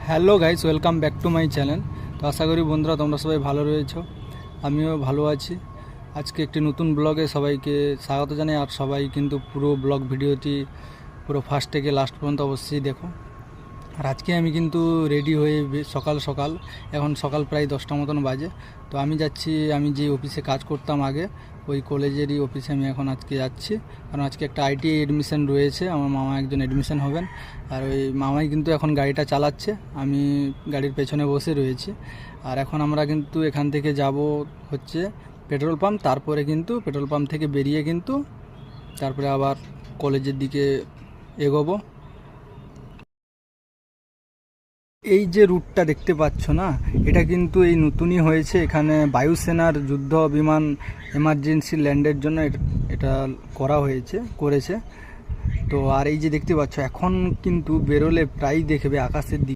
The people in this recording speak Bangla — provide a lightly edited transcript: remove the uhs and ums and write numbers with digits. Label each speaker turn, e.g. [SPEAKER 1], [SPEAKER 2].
[SPEAKER 1] Hello guys, welcome back to my channel. তো আশা করি বন্ধুরা তোমরা সবাই ভালো রয়েছো, আমিও ভালো আছি। আজকে একটি নতুন ব্লগে সবাইকে স্বাগত জানাই। আর সবাই কিন্তু পুরো ব্লগ ভিডিওটি পুরো ফার্স্ট থেকে লাস্ট পর্যন্ত অবশ্যই দেখো। আর আজকে আমি কিন্তু রেডি হয়ে সকাল সকাল, এখন সকাল প্রায় 10টা মতন বাজে। তো আমি যাচ্ছি, আমি যে অফিসে কাজ করতাম আগে, ওই কলেজেরই অফিসে আমি এখন আজকে যাচ্ছি। কারণ আজকে একটা আইটিআই এডমিশন রয়েছে, আমার মামা একজন এডমিশন হবেন। আর ওই মামাই কিন্তু এখন গাড়িটা চালাচ্ছে, আমি গাড়ির পেছনে বসে রয়েছি। আর এখন আমরা কিন্তু এখান থেকে যাব হচ্ছে পেট্রোল পাম্প, তারপরে কিন্তু পেট্রোল পাম্প থেকে বেরিয়ে কিন্তু তারপরে আবার কলেজের দিকে এগোবো। এই যে রুটটা দেখতে পাচ্ছ না, এটা কিন্তু এই নতুনই হয়েছে। এখানে বায়ুসেনার যুদ্ধ বিমান এমার্জেন্সি ল্যান্ডের জন্য এটা করেছে। তো আর এই যে দেখতে পাচ্ছ, এখন কিন্তু বেরোলে প্রায় দেখবে আকাশের দিকে